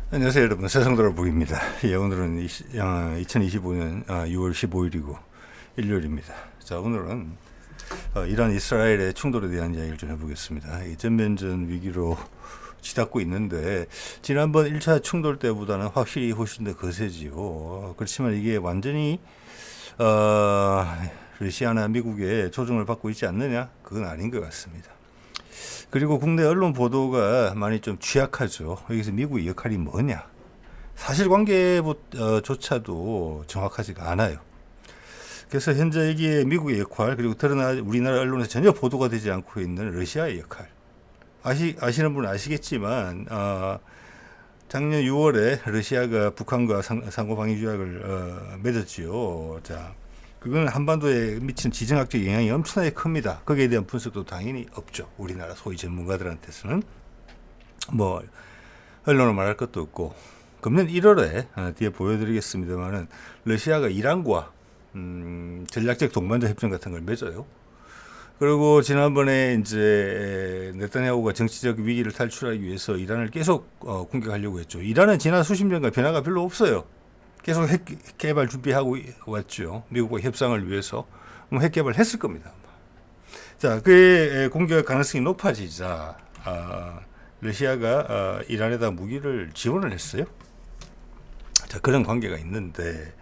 안녕하세요 여러분, 세상돌아보기입니다. 예, 오늘은 2025년 6월 15일이고 일요일입니다. 자, 오늘은 이란 이스라엘의 충돌에 대한 이야기를 좀 해보겠습니다. 이 전면전 위기로 치닫고 있는데 지난번 1차 충돌 때보다는 확실히 훨씬 더 거세지요. 그렇지만 이게 완전히 러시아나 미국의 조종을 받고 있지 않느냐? 그건 아닌 것 같습니다. 그리고 국내 언론 보도가 많이 좀 취약하죠. 여기서 미국의 역할이 뭐냐? 사실관계조차도 정확하지가 않아요. 그래서 현재 여기에 미국의 역할, 그리고 드러나 우리나라 언론에서 전혀 보도가 되지 않고 있는 러시아의 역할. 아시는 분은 아시겠지만 작년 6월에 러시아가 북한과 상호방위조약을 맺었지요. 자, 그건 한반도에 미친 지정학적 영향이 엄청나게 큽니다. 거기에 대한 분석도 당연히 없죠. 우리나라 소위 전문가들한테서는 뭐 언론을 말할 것도 없고. 금년 1월에 뒤에 보여드리겠습니다만은 러시아가 이란과 전략적 동반자 협정 같은 걸 맺어요. 그리고 지난번에 이제 네타냐후가 정치적 위기를 탈출하기 위해서 이란을 계속 공격하려고 했죠. 이란은 지난 수십 년간 변화가 별로 없어요. 계속 핵 개발 준비하고 왔죠. 미국과 협상을 위해서 핵 개발했을 겁니다. 자, 그 공격 가능성이 높아지자 러시아가 이란에다 무기를 지원을 했어요. 자, 그런 관계가 있는데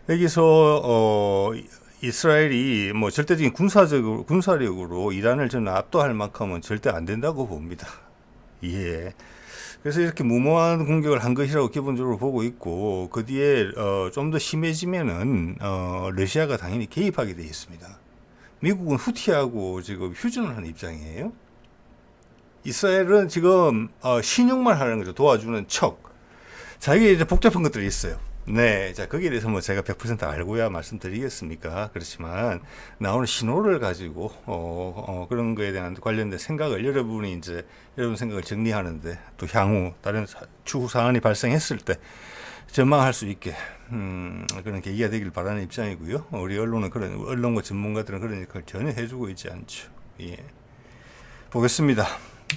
여기서 이스라엘이 뭐 절대적인 군사력으로 이란을 저는 압도할 만큼은 절대 안 된다고 봅니다. 예. 그래서 이렇게 무모한 공격을 한 것이라고 기본적으로 보고 있고, 그 뒤에 좀 더 심해지면은 러시아가 당연히 개입하게 되어 있습니다. 미국은 후티하고 지금 휴전을 하는 입장이에요. 이스라엘은 지금 신용만 하는 거죠. 도와주는 척. 자기에 이제 복잡한 것들이 있어요. 네, 자, 거기에 대해서 뭐 제가 100% 알고야 말씀드리겠습니까? 그렇지만 나오는 신호를 가지고 그런 거에 대한 관련된 생각을 여러분이 이제 여러분 생각을 정리하는데 또 향후 다른 추후 사안이 발생했을 때 전망할 수 있게 그런 계기가 되길 바라는 입장이고요. 우리 언론과 전문가들은 그런 역할을 전혀 해주고 있지 않죠. 예, 보겠습니다.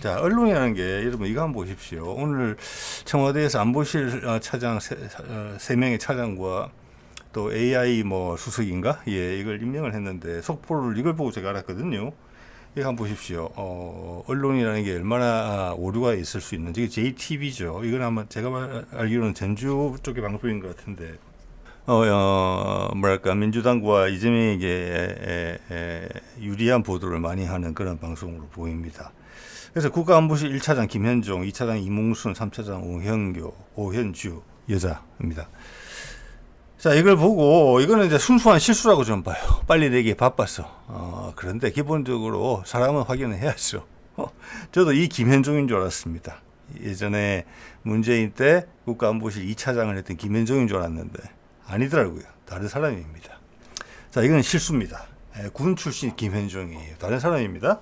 자, 언론이라는 게 여러분 이거 한번 보십시오. 오늘 청와대에서 안보실 차장 세 명의 차장과 또 AI 뭐 수석인가? 예, 이걸 임명을 했는데 속보를 이걸 보고 제가 알았거든요. 이거 한번 보십시오. 언론이라는 게 얼마나 오류가 있을 수 있는지. 이게 JTB죠. 이건 아마 제가 알기로는 전주 쪽의 방송인 것 같은데. 뭐랄까, 민주당과 이재명에게 유리한 보도를 많이 하는 그런 방송으로 보입니다. 그래서 국가안보실 1차장 김현종, 2차장 이몽순, 3차장 오현주 여자입니다. 자, 이걸 보고 이거는 이제 순수한 실수라고 좀 봐요. 빨리 내기 바빠서. 그런데 기본적으로 사람은 확인을 해야죠. 저도 이 김현종인 줄 알았습니다. 예전에 문재인 때 국가안보실 2차장을 했던 김현종인 줄 알았는데 아니더라고요. 다른 사람입니다. 자, 이건 실수입니다. 군 출신 김현종이에요. 다른 사람입니다.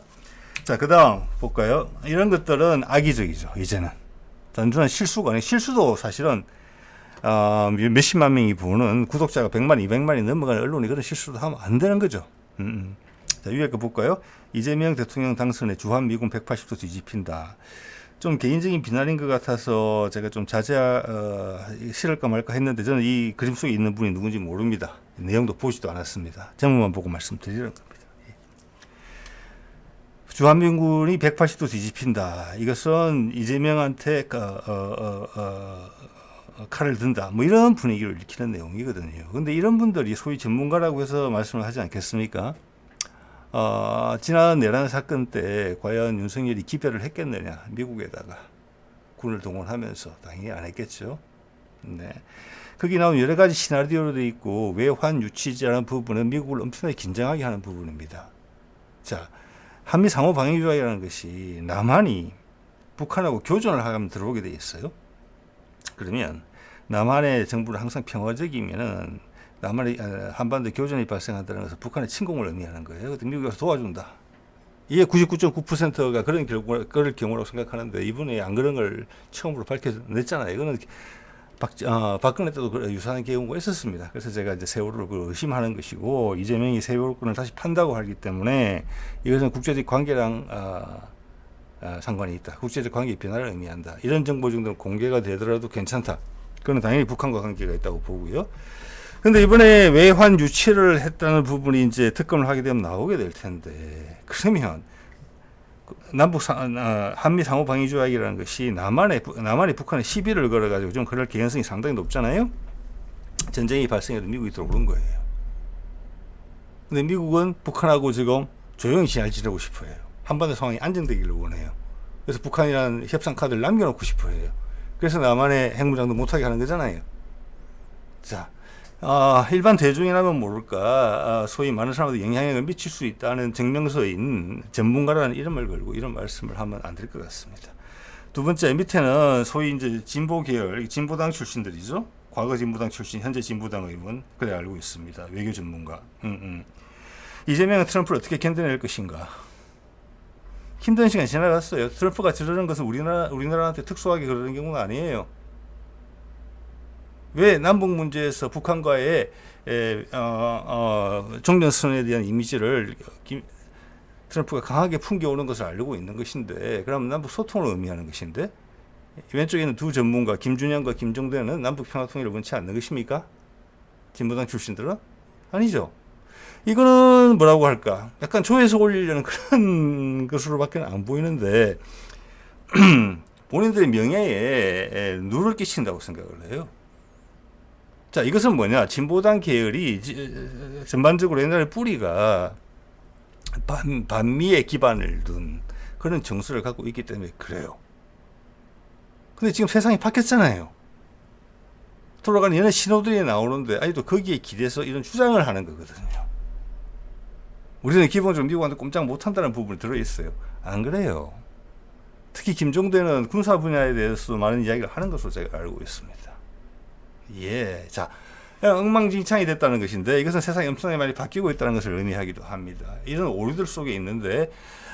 자, 그 다음 볼까요? 이런 것들은 악의적이죠. 이제는 단순한 실수가 아니고, 실수도 사실은 몇십만 명이 보는 구독자가 100만, 200만이 넘어가는 언론이 그런 실수도 하면 안 되는 거죠. 자, 위에 거 볼까요? 이재명 대통령 당선에 주한 미군 180도 뒤집힌다. 좀 개인적인 비난인 것 같아서 제가 좀 싫을까 말까 했는데 저는 이 그림 속에 있는 분이 누군지 모릅니다. 내용도 보지도 않았습니다. 제목만 보고 말씀드리는 겁니다. 주한미군이 180도 뒤집힌다. 이것은 이재명한테 칼을 든다. 뭐 이런 분위기를 일으키는 내용이거든요. 근데 이런 분들이 소위 전문가라고 해서 말씀을 하지 않겠습니까? 지난 내란 사건 때 과연 윤석열이 기별을 했겠느냐. 미국에다가 군을 동원하면서 당연히 안 했겠죠. 네. 거기 나온 여러 가지 시나리오도 있고 외환 유치자라는 부분은 미국을 엄청나게 긴장하게 하는 부분입니다. 자, 한미 상호 방위 조약이라는 것이 남한이 북한하고 교전을 하면 들어오게 돼 있어요. 그러면 남한의 정부는 항상 평화적이면은 남한의 한반도 교전이 발생한다는 것은 북한의 침공을 의미하는 거예요. 그래서 미국이 와서 도와준다. 이게 99.9%가 그런 경우라고 생각하는데 이분이 안 그런 걸 처음으로 밝혀냈잖아요. 이거는 박근혜 때도 유사한 경우가 있었습니다. 그래서 제가 이제 세월호를 의심하는 것이고, 이재명이 세월호권을 다시 판다고 하기 때문에 이것은 국제적 관계랑 상관이 있다. 국제적 관계 변화를 의미한다. 이런 정보 정도는 공개가 되더라도 괜찮다. 그건 당연히 북한과 관계가 있다고 보고요. 근데 이번에 외환 유치를 했다는 부분이 이제 특검을 하게 되면 나오게 될 텐데, 그러면 한미 상호 방위 조약이라는 것이 남한이 북한에 시비를 걸어가지고 좀 그럴 개연성이 상당히 높잖아요. 전쟁이 발생해도 미국이 들어오는 거예요. 근데 미국은 북한하고 지금 조용히 잘 지내고 싶어 해요. 한반도 상황이 안정되기를 원해요. 그래서 북한이라는 협상 카드를 남겨놓고 싶어 해요. 그래서 남한의 핵무장도 못하게 하는 거잖아요. 자, 일반 대중이라면 모를까, 소위 많은 사람한테 영향력을 미칠 수 있다는 증명서인 전문가라는 이름을 걸고 이런 말씀을 하면 안 될 것 같습니다. 두 번째, 밑에는 소위 이제 진보 계열, 진보당 출신들이죠. 과거 진보당 출신, 현재 진보당 의원, 그래 알고 있습니다. 외교 전문가. 이재명은 트럼프를 어떻게 견뎌낼 것인가? 힘든 시간 지나갔어요. 트럼프가 저러는 것은 우리나라한테 특수하게 그러는 경우는 아니에요. 왜 남북 문제에서 북한과의 종전선언에 대한 이미지를 트럼프가 강하게 풍겨오는 것을 알고 있는 것인데, 그럼 남북 소통을 의미하는 것인데, 왼쪽에는 두 전문가 김준영과 김정대는 남북 평화 통일을 원치 않는 것입니까? 진보당 출신들은? 아니죠. 이거는 뭐라고 할까? 약간 조회수 올리려는 그런 것으로밖에 안 보이는데 본인들의 명예에 누를 끼친다고 생각을 해요. 자, 이것은 뭐냐? 진보당 계열이 전반적으로 옛날에 뿌리가 반미에 기반을 둔 그런 정서를 갖고 있기 때문에 그래요. 근데 지금 세상이 바뀌었잖아요. 돌아가는 여러 신호들이 나오는데 아직도 거기에 기대서 이런 주장을 하는 거거든요. 우리는 기본적으로 미국한테 꼼짝 못한다는 부분이 들어있어요. 안 그래요. 특히 김종대는 군사 분야에 대해서 많은 이야기를 하는 것으로 제가 알고 있습니다. 예, 자, 엉망진창이 됐다는 것인데, 이것은 세상이 엄청나게 많이 바뀌고 있다는 것을 의미하기도 합니다. 이런 오류들 속에 있는데,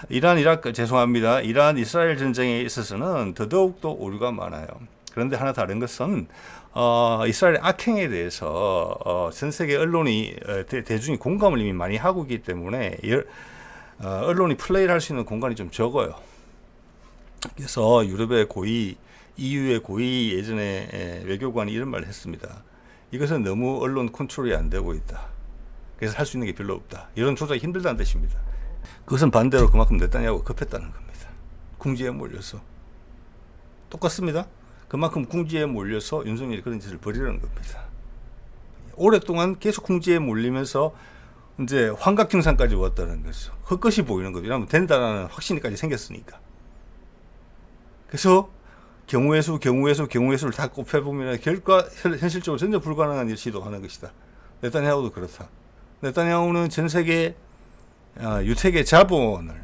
이란 이스라엘 전쟁에 있어서는 더더욱더 오류가 많아요. 그런데 하나 다른 것은 이스라엘 악행에 대해서 전 세계 언론이 대중이 공감을 이미 많이 하고 있기 때문에 언론이 플레이를 할 수 있는 공간이 좀 적어요. 그래서 유럽의 고위, EU의 고위 예전에 외교관이 이런 말을 했습니다. 이것은 너무 언론 컨트롤이 안 되고 있다. 그래서 할 수 있는 게 별로 없다. 이런 조작이 힘들다는 뜻입니다. 그것은 반대로 그만큼 네타냐후가 급했다는 겁니다. 궁지에 몰려서. 똑같습니다. 그만큼 궁지에 몰려서 윤석열이 그런 짓을 벌이려는 겁니다. 오랫동안 계속 궁지에 몰리면서 이제 환각증상까지 왔다는 거죠. 헛것이 보이는 거죠. 왜냐하면 된다는 확신까지 생겼으니까. 그래서 경우의 수를 다 곱해보면 결과 현실적으로 전혀 불가능한 일을 시도하는 것이다. 네타냐후도 그렇다. 네타냐후는 전 세계 유택의 자본을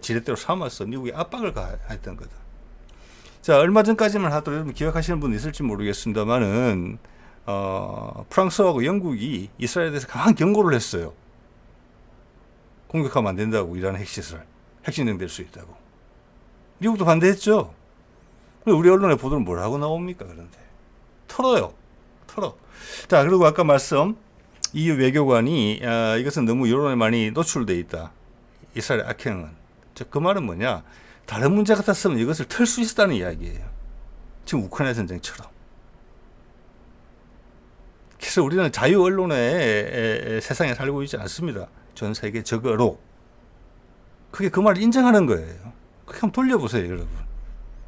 지렛대로 삼아서 미국에 압박을 가했던 거다. 자, 얼마 전까지만 하더라도 여러분 기억하시는 분 있을지 모르겠습니다만은 프랑스하고 영국이 이스라엘에 대해서 강한 경고를 했어요. 공격하면 안 된다고. 이란 핵시설, 핵진행될 수 있다고. 미국도 반대했죠. 우리 언론의 보도는 뭐라고 나옵니까? 그런데 털어요. 자, 그리고 아까 말씀 EU 외교관이 이것은 너무 여론에 많이 노출돼 있다. 이스라엘 악행은. 그 말은 뭐냐? 다른 문제 같았으면 이것을 털 수 있었다는 이야기예요. 지금 우크라이나 전쟁처럼. 그래서 우리는 자유 언론의 세상에 살고 있지 않습니다. 전 세계적으로. 그게 그 말을 인정하는 거예요. 그렇게 한번 돌려보세요, 여러분.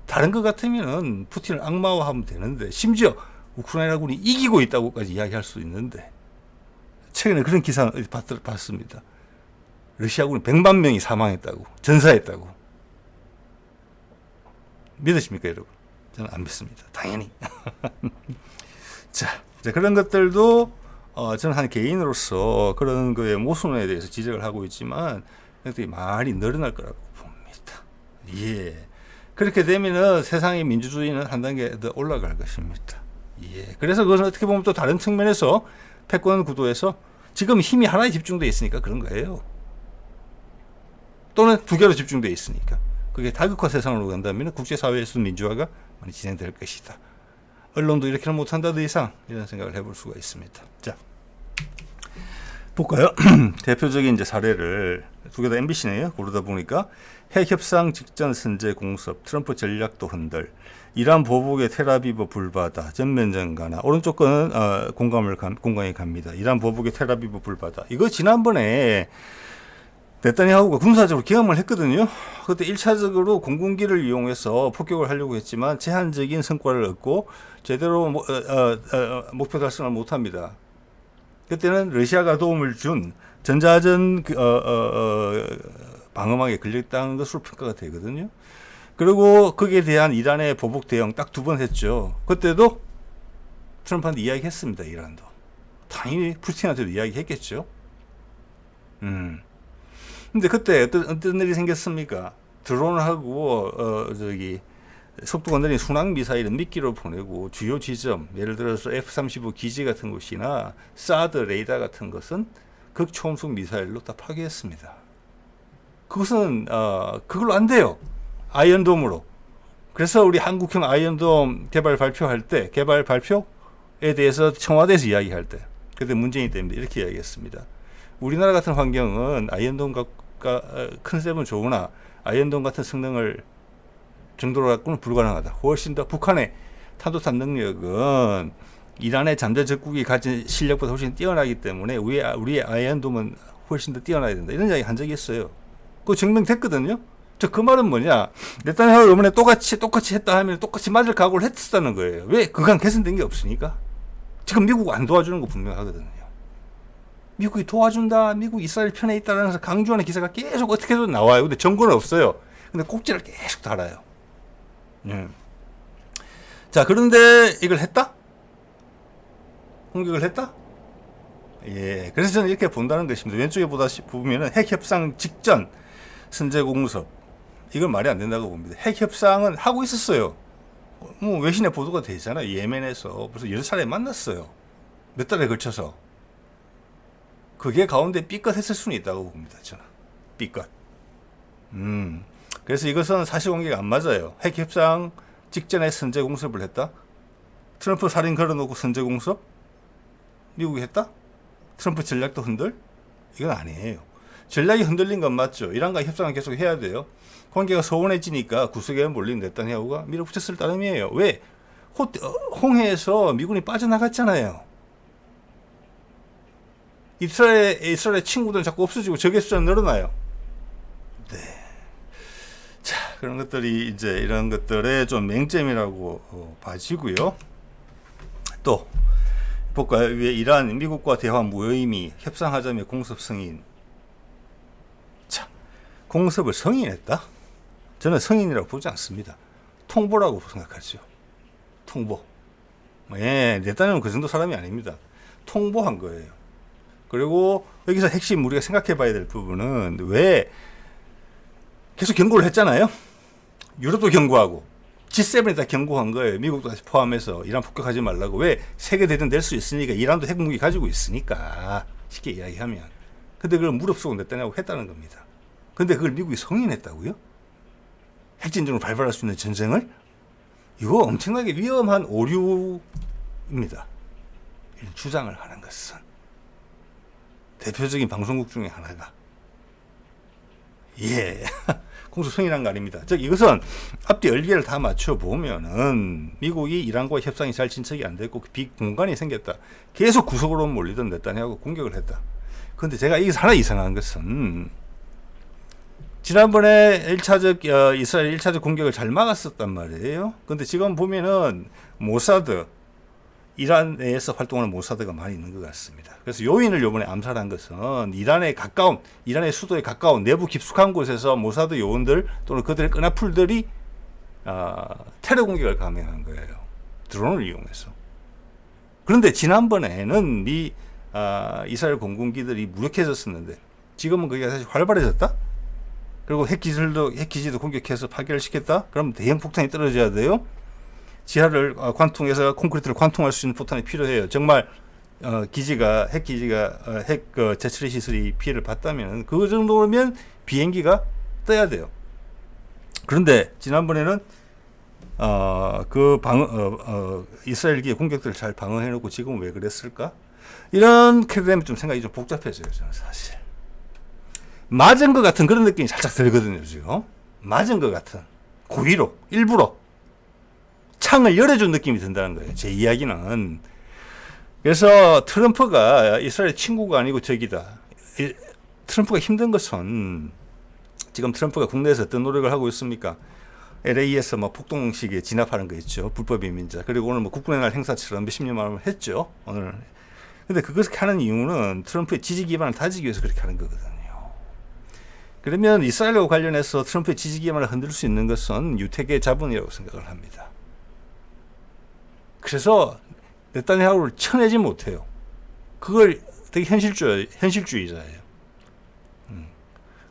다른 것 같으면은 푸틴을 악마화하면 되는데, 심지어 우크라이나군이 이기고 있다고까지 이야기할 수 있는데, 최근에 그런 기사 봤습니다. 러시아군이 100만 명이 사망했다고, 전사했다고. 믿으십니까, 여러분? 저는 안 믿습니다. 당연히. 자, 그런 것들도 저는 한 개인으로서 그런 거의 모순에 대해서 지적을 하고 있지만, 굉장히 많이 늘어날 거라고 봅니다. 예. 그렇게 되면은 세상의 민주주의는 한 단계 더 올라갈 것입니다. 예. 그래서 그것은 어떻게 보면 또 다른 측면에서 패권 구도에서 지금 힘이 하나에 집중되어 있으니까 그런 거예요. 또는 두 개로 집중되어 있으니까. 그게 다극화 세상으로 간다면 국제사회에서 민주화가 많이 진행될 것이다. 언론도 이렇게는 못한다 더 이상 이런 생각을 해볼 수가 있습니다. 자, 볼까요? 대표적인 이제 사례를 두 개 다 MBC네요. 고르다 보니까 핵 협상 직전 선제 공습, 트럼프 전략도 흔들, 이란 보복의 텔아비브 불바다, 전면 전가나 오른쪽 거는 공감이 갑니다. 이란 보복의 텔아비브 불바다. 이거 지난번에 네타냐후가 군사적으로 기함을 했거든요. 그때 1차적으로 공군기를 이용해서 폭격을 하려고 했지만 제한적인 성과를 얻고 제대로 목표 달성을 못합니다. 그때는 러시아가 도움을 준 전자전 방어막에 걸렸다는 것으로 평가가 되거든요. 그리고 거기에 대한 이란의 보복 대응 딱 2번 했죠. 그때도 트럼프한테 이야기했습니다. 이란도. 당연히 푸틴한테도 이야기했겠죠. 근데 그때 어떤 일이 생겼습니까? 드론하고 속도가 느린 순항 미사일을 미끼로 보내고 주요 지점, 예를 들어서 F-35 기지 같은 곳이나 사드 레이더 같은 것은 극초음속 미사일로 다 파괴했습니다. 그것은 그걸로 안 돼요. 아이언돔으로. 그래서 우리 한국형 아이언돔 개발 발표에 대해서 청와대에서 이야기할 때, 그때 문재인 때문에 이렇게 이야기했습니다. 우리나라 같은 환경은 아이언돔과 컨셉은 좋으나 아이언돔 같은 성능을 정도로 갖고는 불가능하다. 훨씬 더 북한의 탄도탄 능력은 이란의 잠재 적국이 가진 실력보다 훨씬 뛰어나기 때문에 우리의 아이언돔은 훨씬 더 뛰어나야 된다. 이런 이야기 한 적이 있어요. 그거 증명됐거든요. 그 말은 뭐냐? 네타냐후 이번에 똑같이 했다 하면 똑같이 맞을 각오를 했었다는 거예요. 왜? 그간 개선된 게 없으니까. 지금 미국 안 도와주는 거 분명하거든요. 미국이 도와준다, 미국 이스라엘 편에 있다라는 강조하는 기사가 계속 어떻게든 나와요. 근데 정보는 없어요. 근데 꼭지를 계속 달아요. 자, 그런데 이걸 했다? 공격을 했다? 예. 그래서 저는 이렇게 본다는 것입니다. 왼쪽에 보면은 핵 협상 직전 선제 공습. 이건 말이 안 된다고 봅니다. 핵 협상은 하고 있었어요. 뭐 외신에 보도가 되잖아요. 예멘에서 벌써 여러 차례 만났어요. 몇 달에 걸쳐서. 그게 가운데 삐끗했을 수는 있다고 봅니다. 저는 삐끗. 그래서 이것은 사실관계가 안 맞아요. 핵 협상 직전에 선제 공습을 했다. 트럼프 살인 걸어놓고 선제 공습? 미국이 했다? 트럼프 전략도 흔들? 이건 아니에요. 전략이 흔들린 건 맞죠. 이란과 협상을 계속 해야 돼요. 관계가 소원해지니까 구석에 몰린 네타냐후가 밀어붙였을 따름이에요. 왜? 홍해에서 미군이 빠져나갔잖아요. 이스라엘 친구들은 자꾸 없어지고 적의 숫자는 늘어나요. 네. 자, 그런 것들이 이제 이런 것들의 좀 맹점이라고 봐지고요. 또 볼까요? 위에 이란, 미국과 대화 무의미, 협상하자며 공습 승인. 자, 공습을 승인했다? 저는 승인이라고 보지 않습니다. 통보라고 생각하죠. 통보. 예, 네타냐후는 그 정도 사람이 아닙니다. 통보한 거예요. 그리고 여기서 핵심 우리가 생각해 봐야 될 부분은 왜 계속 경고를 했잖아요. 유럽도 경고하고 G7이 다 경고한 거예요. 미국도 다시 포함해서 이란 폭격하지 말라고. 왜? 세계 대전 될 수 있으니까. 이란도 핵무기 가지고 있으니까. 쉽게 이야기하면. 근데 그걸 무릅쓰고 냈다냐고 했다는 겁니다. 근데 그걸 미국이 승인했다고요? 핵진전으로 발발할 수 있는 전쟁을? 이거 엄청나게 위험한 오류입니다. 이런 주장을 하는 것은. 대표적인 방송국 중에 하나가. 예. 공수 승인한 거 아닙니다. 즉, 이것은 앞뒤 얼개를 다 맞춰보면은 미국이 이란과 협상이 잘 진척이 안 됐고 비공간이 생겼다. 계속 구석으로 몰리던 네타냐후가 공격을 했다. 그런데 제가 이게 하나 이상한 것은 지난번에 이스라엘 1차적 공격을 잘 막았었단 말이에요. 근데 지금 보면은 모사드, 이란 내에서 활동하는 모사드가 많이 있는 것 같습니다. 그래서 요인을 요번에 암살한 것은 이란의 수도에 가까운 내부 깊숙한 곳에서 모사드 요원들 또는 그들의 끈앞풀들이 테러 공격을 감행한 거예요. 드론을 이용해서. 그런데 지난번에는 이스라엘 공군기들이 무력해졌었는데 지금은 그게 다시 활발해졌다? 그리고 핵기지도 공격해서 파괴를 시켰다? 그럼 대형 폭탄이 떨어져야 돼요. 지하를 관통해서 콘크리트를 관통할 수 있는 포탄이 필요해요. 정말 핵 재처리 시설이 피해를 봤다면 그 정도면 비행기가 떠야 돼요. 그런데 지난번에는 이스라엘기의 공격들을 잘 방어해놓고 지금은 왜 그랬을까? 이렇게 되면 좀 생각이 좀 복잡해져요, 저는 사실. 맞은 것 같은 그런 느낌이 살짝 들거든요, 지금. 맞은 것 같은. 고의로, 일부러. 창을 열어준 느낌이 든다는 거예요, 제 이야기는. 그래서 트럼프가 이스라엘 친구가 아니고 적이다. 트럼프가 힘든 것은 지금 트럼프가 국내에서 어떤 노력을 하고 있습니까? LA에서 뭐 폭동식에 진압하는 거 있죠. 불법 이민자. 그리고 오늘 뭐 국군의 날 행사처럼 몇십 년만 했죠. 오늘. 근데 그것을 하는 이유는 트럼프의 지지 기반을 다지기 위해서 그렇게 하는 거거든요. 그러면 이스라엘과 관련해서 트럼프의 지지 기반을 흔들 수 있는 것은 유태계 자본이라고 생각을 합니다. 그래서 네타냐후를 쳐내지 못해요. 그걸 되게 현실주의자예요.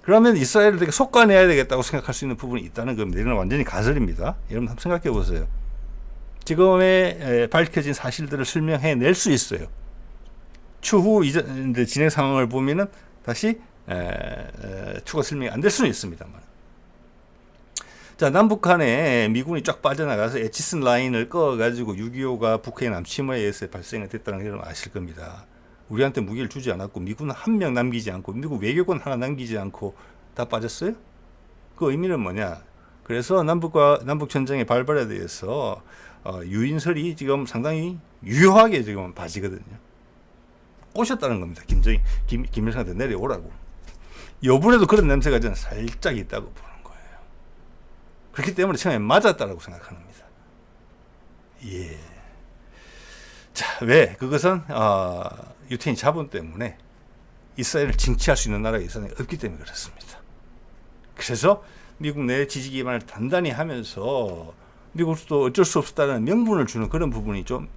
그러면 이스라엘을 되게 속아내야 되겠다고 생각할 수 있는 부분이 있다는 겁니다. 이건 완전히 가설입니다. 여러분 한번 생각해 보세요. 지금의 밝혀진 사실들을 설명해낼 수 있어요. 추후 진행 상황을 보면은 다시 추가 설명이 안 될 수는 있습니다만. 자, 남북한에 미군이 쫙 빠져나가서 에치슨 라인을 꺼가지고 6.25가 북한의 남침에 의해서 발생이 됐다는 걸 아실 겁니다. 우리한테 무기를 주지 않았고 미군 한 명 남기지 않고 미국 외교관 하나 남기지 않고 다 빠졌어요? 그 의미는 뭐냐? 그래서 남북 전쟁의 발발에 대해서 유인설이 지금 상당히 유효하게 지금 봐지거든요. 꼬셨다는 겁니다. 김일성한테 내려오라고. 요번에도 그런 냄새가 저는 살짝 있다고 보는 거예요. 그렇기 때문에 처음에 맞았다라고 생각합니다. 예. 자, 왜? 그것은 유태인 자본 때문에 이스라엘을 징치할 수 있는 나라가 이스라엘이 없기 때문에 그렇습니다. 그래서 미국 내 지지 기반을 단단히 하면서 미국도 어쩔 수 없다는 명분을 주는 그런 부분이 좀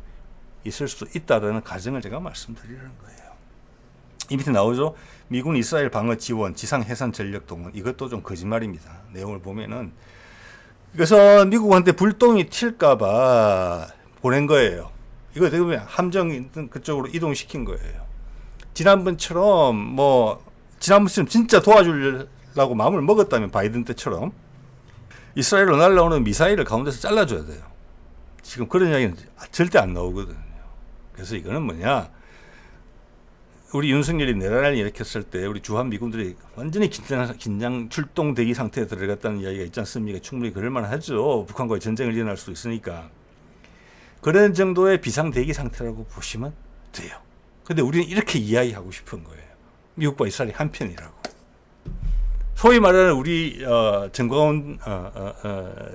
있을 수도 있다는 가정을 제가 말씀드리는 거예요. 이 밑에 나오죠. 미군 이스라엘 방어 지원, 지상 해상 전력 동원. 이것도 좀 거짓말입니다. 내용을 보면은. 그래서 미국한테 불똥이 튈까봐 보낸 거예요. 이거 어떻게 보면 함정 그쪽으로 이동시킨 거예요. 지난번처럼 진짜 도와주려고 마음을 먹었다면 바이든 때처럼 이스라엘로 날라오는 미사일을 가운데서 잘라줘야 돼요. 지금 그런 이야기는 절대 안 나오거든요. 그래서 이거는 뭐냐? 우리 윤석열이 내란을 일으켰을 때 우리 주한 미군들이 완전히 긴장 출동 대기 상태에 들어갔다는 이야기가 있지 않습니까? 충분히 그럴만 하죠. 북한과의 전쟁을 일어날 수도 있으니까. 그런 정도의 비상 대기 상태라고 보시면 돼요. 근데 우리는 이렇게 이야기하고 싶은 거예요. 미국과 이스라엘이 한편이라고. 소위 말하는 우리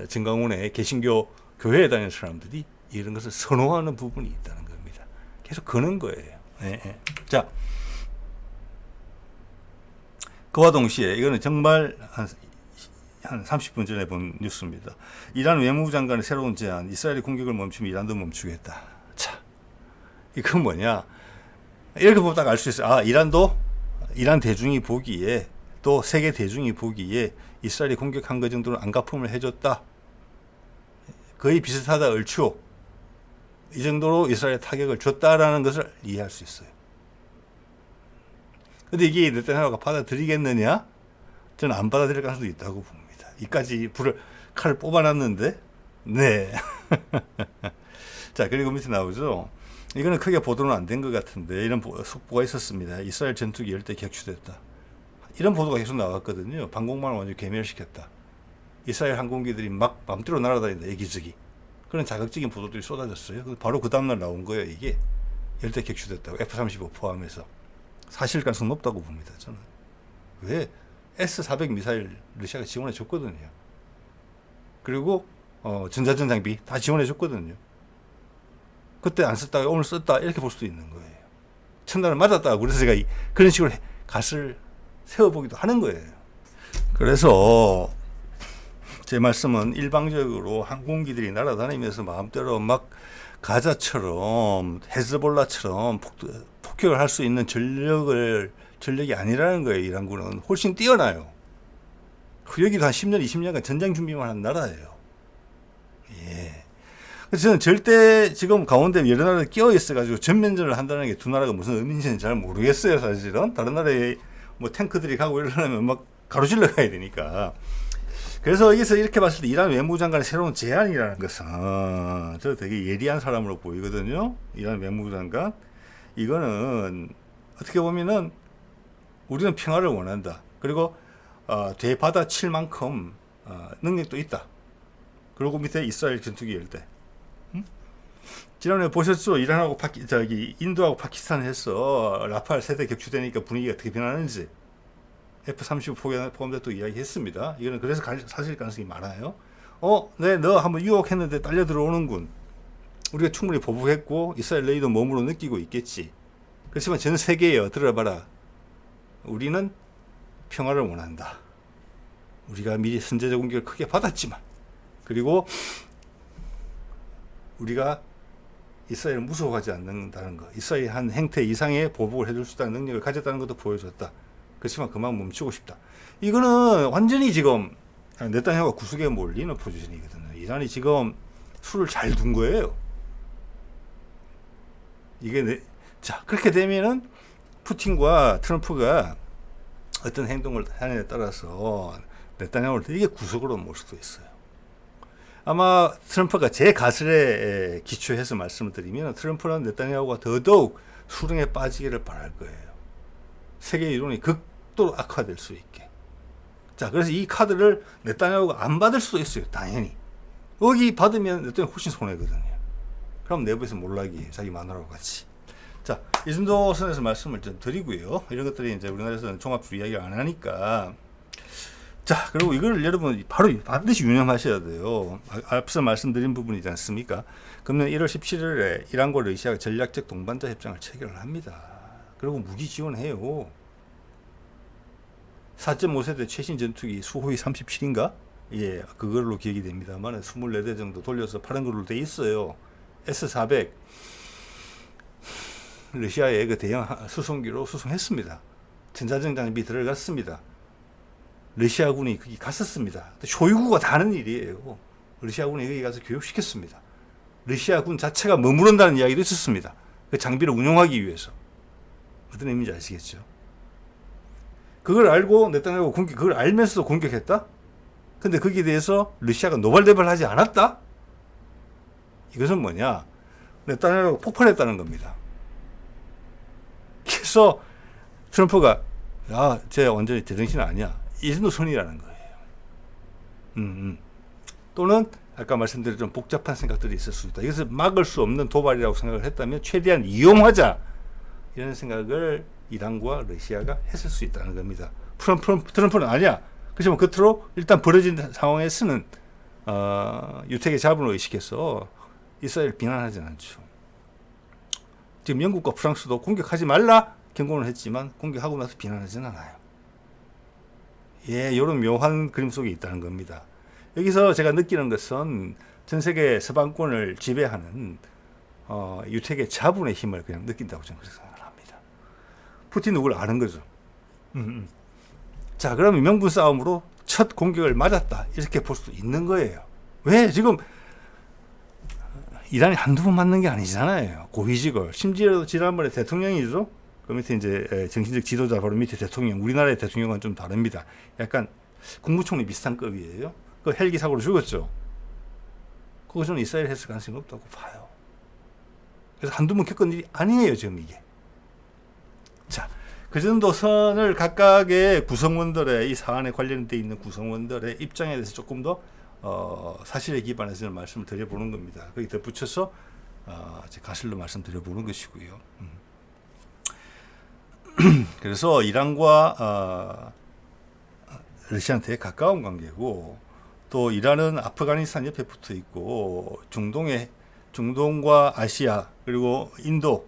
정광훈의 개신교 교회에 다니는 사람들이 이런 것을 선호하는 부분이 있다는 겁니다. 계속 그는 거예요. 네. 자, 그와 동시에 이거는 정말 한 30분 전에 본 뉴스입니다. 이란 외무부 장관의 새로운 제안, 이스라엘이 공격을 멈추면 이란도 멈추겠다. 자, 이건 뭐냐? 이렇게 보다가 알 수 있어요. 이란 대중이 보기에 또 세계 대중이 보기에 이스라엘이 공격한 것 정도는 안갚음을 해줬다. 거의 비슷하다 얼추. 이 정도로 이스라엘에 타격을 줬다라는 것을 이해할 수 있어요. 근데 이게 네타냐후가 받아들이겠느냐? 저는 안 받아들일 가능성도 있다고 봅니다. 이까지 칼을 뽑아놨는데, 네. 자, 그리고 밑에 나오죠. 이거는 크게 보도는 안 된 것 같은데, 이런 속보가 있었습니다. 이스라엘 전투기 10대 격추됐다. 이런 보도가 계속 나왔거든요. 방공망을 완전히 괴멸시켰다. 이스라엘 항공기들이 막 맘대로 날아다닌다, 여기저기. 그런 자극적인 보도들이 쏟아졌어요. 바로 그 다음날 나온 거예요, 이게. 10대 격추됐다고. F-35 포함해서. 사실 가능성 높다고 봅니다, 저는. 왜? S-400 미사일 러시아가 지원해 줬거든요. 그리고 전자전 장비 다 지원해 줬거든요. 그때 안 썼다가 오늘 썼다 이렇게 볼 수도 있는 거예요. 첫날은 맞았다. 그래서 제가 그런 식으로 갓을 세워보기도 하는 거예요. 그래서 제 말씀은 일방적으로 항공기들이 날아다니면서 마음대로 막 가자처럼 헤즈볼라처럼 폭격을 할 수 있는 전력이 아니라는 거예요. 이란군은 훨씬 뛰어나요. 여기도 한 10년, 20년간 전쟁 준비만 한 나라예요. 예. 그래서 저는 절대 지금 가운데 여러 나라가 끼어 있어가지고 전면전을 한다는 게 두 나라가 무슨 의미인지는 잘 모르겠어요, 사실은. 다른 나라에 뭐 탱크들이 가고 이러려면 막 가로질러 가야 되니까. 그래서 여기서 이렇게 봤을 때 이란 외무장관의 새로운 제안이라는 것은 저 되게 예리한 사람으로 보이거든요. 이란 외무장관. 이거는 어떻게 보면은 우리는 평화를 원한다. 그리고 되받아칠 만큼 능력도 있다. 그리고 밑에 이스라엘 전투기 열대. 지난번에 보셨죠? 이란하고 인도하고 파키스탄 해서 라팔 세대 격추되니까 분위기가 어떻게 변하는지 F-35 포함돼도 이야기했습니다. 이거는 그래서 사실 가능성이 많아요. 네, 너 한번 유혹했는데 딸려 들어오는군. 우리가 충분히 보복했고 이스라엘 레이더 몸으로 느끼고 있겠지. 그렇지만 전 세계에 들어봐라. 우리는 평화를 원한다. 우리가 미리 선제적 공격을 크게 받았지만, 그리고 우리가 이스라엘을 무서워하지 않는다는 것, 이스라엘 한 행태 이상의 보복을 해줄 수 있다는 능력을 가졌다는 것도 보여줬다. 그렇지만 그만 멈추고 싶다. 이거는 완전히 지금 네타냐후가 구석에 몰리는 포지션이거든요. 이란이 지금 수를 잘 둔 거예요. 자, 그렇게 되면은 푸틴과 트럼프가 어떤 행동을 하느냐에 따라서 네타냐후를 되게 구석으로 몰 수도 있어요. 아마 트럼프가 제 가설에 기초해서 말씀을 드리면 트럼프는 네타냐후가 더더욱 수렁에 빠지기를 바랄 거예요. 세계 이론이 극도로 악화될 수 있게. 자, 그래서 이 카드를 네타냐후가 안 받을 수도 있어요. 당연히. 여기 받으면 네타냐후 훨씬 손해거든요. 그럼 내부에서 몰락이에요. 자기 마누라와 같이. 자, 이 정도 선에서 말씀을 좀 드리고요. 이런 것들이 이제 우리나라에서는 종합주의 이야기를 안 하니까. 자, 그리고 이걸 여러분 바로 반드시 유념하셔야 돼요. 앞서 말씀드린 부분이지 않습니까? 금년 1월 17일에 이란과 러시아가 전략적 동반자 협정을 체결을 합니다. 그리고 무기 지원해요. 4.5세대 최신 전투기 수호이 37인가? 예, 그걸로 기억이 됩니다만 24대 정도 돌려서 파는 걸로 돼 있어요. S400 러시아의 그 대형 수송기로 수송했습니다. 전자정 장비 들어갔습니다. 러시아군이 거기 갔었습니다. 쇼이구가 다 하는 일이에요. 러시아군이 거기 가서 교육시켰습니다. 러시아군 자체가 머무른다는 이야기도 있었습니다. 그 장비를 운용하기 위해서. 어떤 의미인지 아시겠죠? 그걸 알고 네타냐후가 그걸 알면서도 공격했다? 근데 거기에 대해서 러시아가 노발대발 하지 않았다? 이것은 뭐냐? 네타냐후가 폭발했다는 겁니다. 그래서 트럼프가 야, 쟤 완전히 제정신 아니야. 이 정도 선이라는 거예요. 또는 아까 말씀드린 좀 복잡한 생각들이 있을 수 있다. 이것을 막을 수 없는 도발이라고 생각을 했다면 최대한 이용하자. 이런 생각을 이란과 러시아가 했을 수 있다는 겁니다. 트럼프는 아니야. 그렇지만 겉으로 일단 벌어진 상황에서는 유택의 자본을 의식해서 이스라엘 비난하지 않죠. 지금 영국과 프랑스도 공격하지 말라 경고를 했지만 공격하고 나서 비난하지는 않아요. 예, 이런 묘한 그림 속에 있다는 겁니다. 여기서 제가 느끼는 것은 전 세계 서방권을 지배하는 유택의 자본의 힘을 그냥 느낀다고 저는 그렇게 생각을 합니다. 푸틴 누구를 아는 거죠. 자, 그러면 명분 싸움으로 첫 공격을 맞았다 이렇게 볼 수도 있는 거예요. 왜? 지금 이란이 한두 번 맞는 게 아니잖아요. 고위직을. 심지어 지난번에 대통령이죠. 그 밑에 이제 정신적 지도자 바로 밑에 대통령. 우리나라의 대통령은 좀 다릅니다. 약간 국무총리 비슷한 급이에요. 그 헬기 사고로 죽었죠. 그거 저는 이스라엘 했을 가능성이 없다고 봐요. 그래서 한두 번 겪은 일이 아니에요, 지금 이게. 자, 그 정도 선을 각각의 구성원들의 이 사안에 관련되어 있는 구성원들의 입장에 대해서 조금 더 사실에 기반해서 저는 말씀을 드려보는 겁니다. 거기 덧붙여서 제 가실로 말씀드려보는 것이고요. 그래서 이란과 러시아한테 가까운 관계고 또 이란은 아프가니스탄 옆에 붙어 있고 중동과 아시아 그리고 인도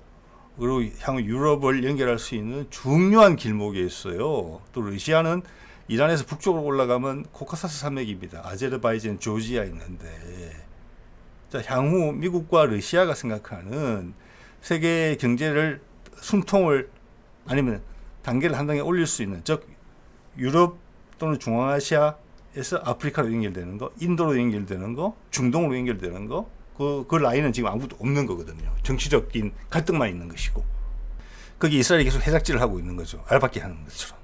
그리고 향후 유럽을 연결할 수 있는 중요한 길목에 있어요. 또 러시아는 이란에서 북쪽으로 올라가면 코카사스 산맥입니다. 아제르바이잔, 조지아 있는데 자, 향후 미국과 러시아가 생각하는 세계 경제를 숨통을 아니면 단계를 한 단계 올릴 수 있는 즉 유럽 또는 중앙아시아에서 아프리카로 연결되는 거, 인도로 연결되는 거, 중동으로 연결되는 거, 그 라인은 지금 아무것도 없는 거거든요. 정치적인 갈등만 있는 것이고 거기 이스라엘이 계속 해작질을 하고 있는 거죠. 알박기 하는 것처럼.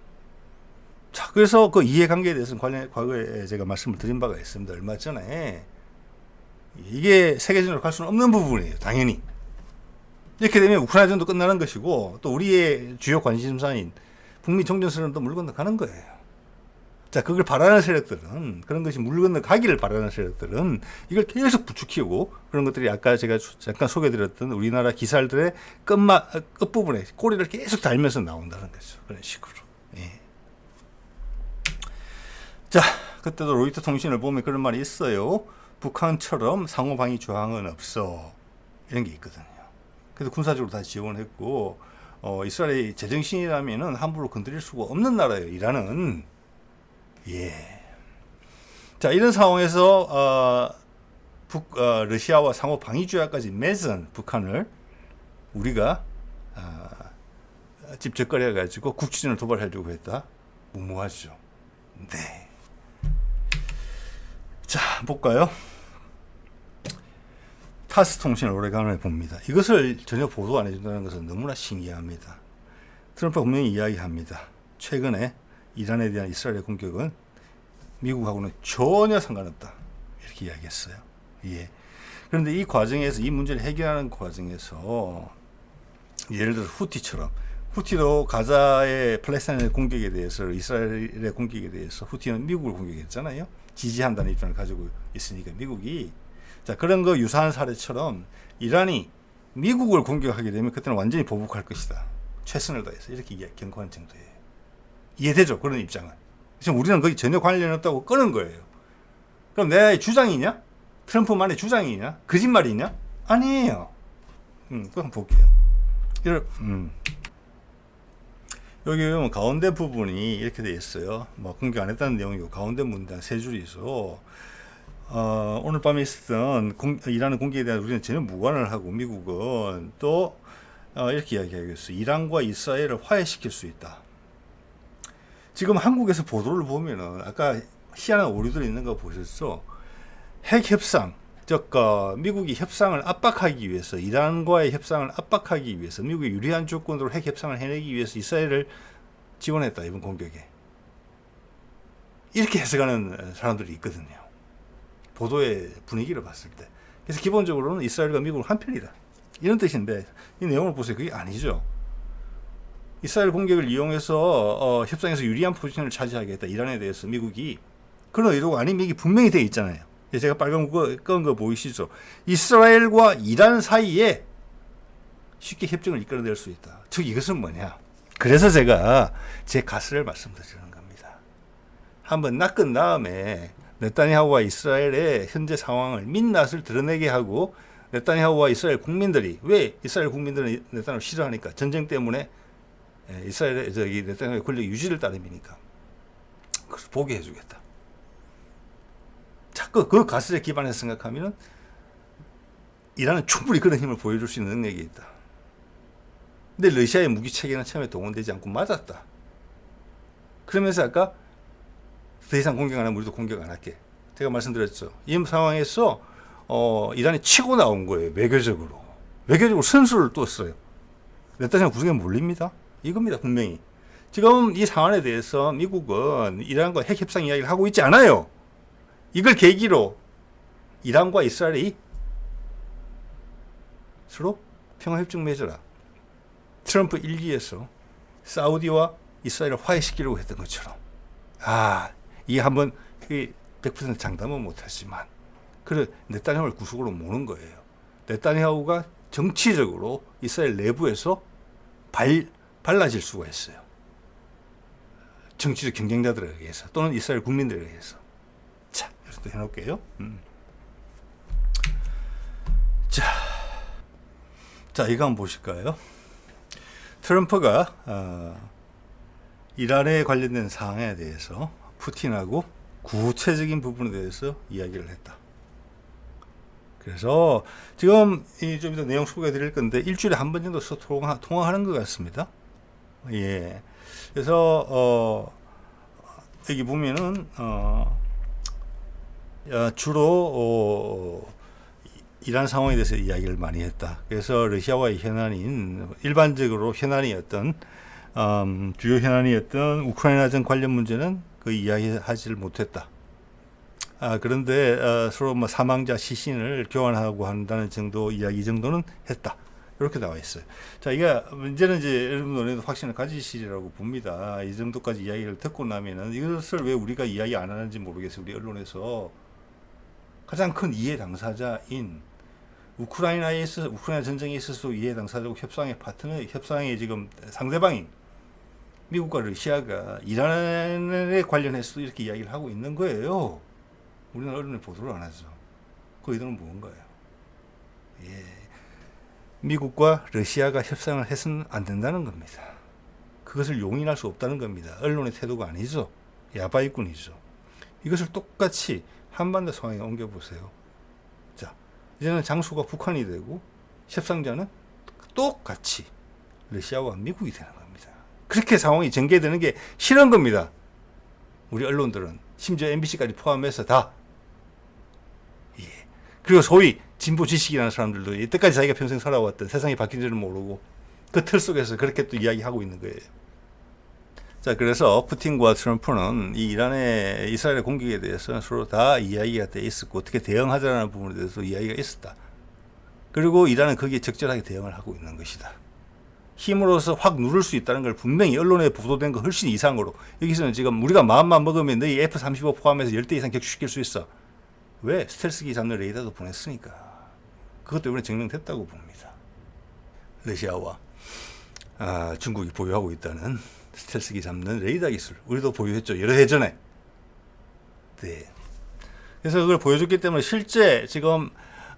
자, 그래서 그 이해관계에 대해서는 과거에 제가 말씀을 드린 바가 있습니다. 얼마 전에 이게 세계적으로 갈 수는 없는 부분이에요. 당연히. 이렇게 되면 우크라이나전도 끝나는 것이고 또 우리의 주요 관심사인 북미 종전선언도 물 건너가는 거예요. 자, 그걸 바라는 세력들은, 그런 것이 물 건너가기를 바라는 세력들은 이걸 계속 부추기고, 그런 것들이 아까 제가 잠깐 소개드렸던 우리나라 기사들의 끝부분에 꼬리를 계속 달면서 나온다는 거죠. 그런 식으로. 예. 자, 그때도 로이터 통신을 보면 그런 말이 있어요. 북한처럼 상호방위 조항은 없어. 이런 게 있거든요. 그래서 군사적으로 다 지원했고, 이스라엘이 제정신이라면은 함부로 건드릴 수가 없는 나라예요. 이란은. 예. 자, 이런 상황에서 러시아와 상호 방위 조약까지 맺은 북한을 우리가 집적거려 가지고 국지전을 도발하려고 했다. 무모하죠. 네. 자, 볼까요? 타스 통신을 오래간만에 봅니다. 이것을 전혀 보도 안 해준다는 것은 너무나 신기합니다. 트럼프가 분명히 이야기합니다. 최근에 이란에 대한 이스라엘의 공격은 미국하고는 전혀 상관없다. 이렇게 이야기했어요. 예. 그런데 이 과정에서, 이 문제를 해결하는 과정에서 예를 들어 후티처럼, 후티도 가자의 팔레스타인의 공격에 대해서, 이스라엘의 공격에 대해서 후티는 미국을 공격했잖아요. 지지한다는 입장을 가지고 있으니까 미국이, 자, 그런 거 유사한 사례처럼 이란이 미국을 공격하게 되면 그때는 완전히 보복할 것이다. 최선을 다해서 이렇게 경고한 정도예요. 이해되죠? 그런 입장은. 지금 우리는 거기 전혀 관련 없다고 끄는 거예요. 그럼 내 주장이냐? 트럼프만의 주장이냐? 거짓말이냐? 아니에요. 그럼 볼게요. 여기 보면 가운데 부분이 이렇게 되어 있어요. 뭐 공격 안 했다는 내용이고 가운데 문장 세 줄이 있어. 오늘 밤에 있었던 이란의 공격에 대한 우리는 전혀 무관을 하고 미국은 또 이렇게 이야기하겠어요. 이란과 이스라엘을 화해시킬 수 있다. 지금 한국에서 보도를 보면은 아까 희한한 오류들이 있는 거 보셨죠? 핵 협상, 즉 미국이 협상을 압박하기 위해서, 이란과의 협상을 압박하기 위해서, 미국이 유리한 조건으로 핵 협상을 해내기 위해서 이스라엘을 지원했다, 이번 공격에. 이렇게 해석하는 사람들이 있거든요. 보도의 분위기를 봤을 때. 그래서 기본적으로는 이스라엘과 미국은 한편이다, 이런 뜻인데, 이 내용을 보세요. 그게 아니죠. 이스라엘 공격을 이용해서 협상에서 유리한 포지션을 차지하겠다, 이란에 대해서 미국이. 그런 의도가 아닌 미국이 분명히 되어 있잖아요. 제가 빨간 거 끈 거 보이시죠? 이스라엘과 이란 사이에 쉽게 협정을 이끌어낼 수 있다. 즉 이것은 뭐냐? 그래서 제가 제 가설을 말씀드리는 겁니다. 한번 낚은 다음에 네타냐후와 이스라엘의 현재 상황을 민낯을 드러내게 하고, 네타냐후와 이스라엘 국민들이, 왜 이스라엘 국민들은 네타냐후 싫어하니까? 전쟁 때문에 이스라엘의 네타냐후의 권력 유지를 따름이니까. 그래서 보게 해주겠다. 자, 그 가설에 기반해서 생각하면은 이란은 충분히 그런 힘을 보여줄 수 있는 능력이 있다. 근데 러시아의 무기 체계는 처음에 동원되지 않고 맞았다. 그러면서 아까 더 이상 공격 안 하면 우리도 공격 안 할게. 제가 말씀드렸죠. 이 상황에서 이란이 치고 나온 거예요. 외교적으로 선수를 뒀어요. 네타냐후 구석에 몰립니다. 이겁니다, 분명히. 지금 이 상황에 대해서 미국은 이란과 핵 협상 이야기를 하고 있지 않아요. 이걸 계기로 이란과 이스라엘이 서로 평화협정 맺어라. 트럼프 일기에서 사우디와 이스라엘을 화해시키려고 했던 것처럼. 이게 한번 100% 장담은 못하지만, 그래 네타냐후를 구속으로 모는 거예요. 네타냐후가 정치적으로 이스라엘 내부에서 발라질 수가 있어요. 정치적 경쟁자들에 의해서, 또는 이스라엘 국민들에 의해서. 자, 이렇게 해놓을게요. 자, 이거 한번 보실까요? 트럼프가 이란에 관련된 사항에 대해서 푸틴하고 구체적인 부분에 대해서 이야기를 했다. 그래서 지금 좀 이따 내용 소개해 드릴 건데 일주일에 한 번 정도 통화하는 것 같습니다. 예. 그래서 여기 보면은 주로 이란 상황에 대해서 이야기를 많이 했다. 그래서 러시아와의 현안인, 일반적으로 현안이었던 주요 현안이었던 우크라이나전 관련 문제는 거의 이야기하지를 못했다. 그런데 서로 사망자 시신을 교환하고 한다는 정도 이야기 정도는 했다. 이렇게 나와 있어요. 자, 이게 문제는 이제 여러분들도 확신을 가지시리라고 봅니다. 이 정도까지 이야기를 듣고 나면은 이것을 왜 우리가 이야기 안 하는지 모르겠어요. 우리 언론에서 가장 큰 이해 당사자인 우크라이나 전쟁에 있어서 이해 당사자고 협상의 파트너, 협상의 지금 상대방인 미국과 러시아가 이란에 관련해서도 이렇게 이야기를 하고 있는 거예요. 우리는 언론에 보도를 안 하죠. 그 의도는 무언가요? 예. 미국과 러시아가 협상을 해서는 안 된다는 겁니다. 그것을 용인할 수 없다는 겁니다. 언론의 태도가 아니죠. 야바이꾼이죠. 이것을 똑같이 한반도 상황에 옮겨보세요. 자, 이제는 장소가 북한이 되고 협상자는 똑같이 러시아와 미국이 되는 겁니다. 그렇게 상황이 전개되는 게 싫은 겁니다. 우리 언론들은 심지어 MBC까지 포함해서 다. 예. 그리고 소위 진보 지식이라는 사람들도 이때까지 자기가 평생 살아왔던 세상이 바뀐 줄은 모르고 그 틀 속에서 그렇게 또 이야기하고 있는 거예요. 자, 그래서 푸틴과 트럼프는 이 이스라엘의 공격에 대해서 서로 다 이야기가 돼 있었고 어떻게 대응하자는 부분에 대해서 이야기가 있었다. 그리고 이란은 거기에 적절하게 대응을 하고 있는 것이다. 힘으로서 확 누를 수 있다는 걸 분명히 언론에 보도된 거 훨씬 이상으로 여기서는 지금 우리가 마음만 먹으면 너희 F-35 포함해서 10대 이상 격추시킬 수 있어. 왜? 스텔스기 잡는 레이더도 보냈으니까. 그것 때문에 증명됐다고 봅니다. 러시아와 중국이 보유하고 있다는 스텔스기 잡는 레이더 기술 우리도 보유했죠. 여러 해 전에. 네. 그래서 그걸 보여줬기 때문에 실제 지금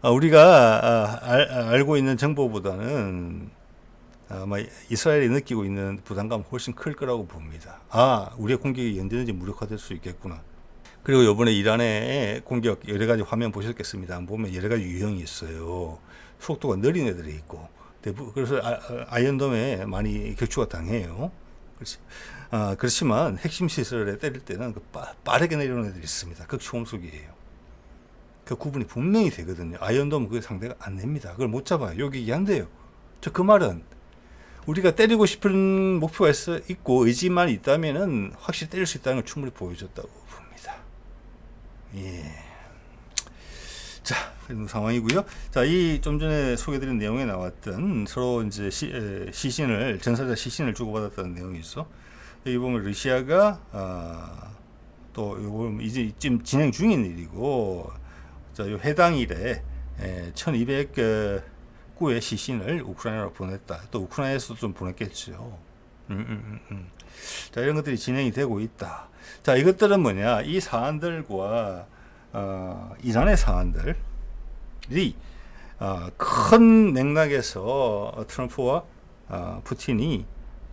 우리가 알고 있는 정보보다는 아마 이스라엘이 느끼고 있는 부담감은 훨씬 클 거라고 봅니다. 우리의 공격이 언제든지 무력화될 수 있겠구나. 그리고 이번에 이란의 공격 여러 가지 화면 보셨겠습니다. 보면 여러 가지 유형이 있어요. 속도가 느린 애들이 있고 그래서 아이언돔에 많이 격추가 당해요. 그렇지만 핵심 시설에 때릴 때는 빠르게 내려오는 애들이 있습니다. 극초음속이에요. 그 구분이 분명히 되거든요. 아이언돔은 그게 상대가 안 냅니다. 그걸 못 잡아요. 요격이 안 돼요. 그 말은 우리가 때리고 싶은 목표가 있고 의지만 있다면은 확실히 때릴 수 있다는 걸 충분히 보여줬다고 봅니다. 예. 자, 이런 상황이고요. 자, 이 좀 전에 소개드린 내용에 나왔던 서로 이제 전사자 시신을 주고받았다는 내용이 있어. 여기 보면 러시아가 또 요거 이제 지금 진행 중인 일이고, 자, 요 해당 일에 1,200구의 시신을 우크라이나로 보냈다. 또 우크라이나에서도 좀 보냈겠죠. 자, 이런 것들이 진행이 되고 있다. 자, 이것들은 뭐냐? 이 사안들과 이란의 사안들이 큰 맥락에서 트럼프와 푸틴이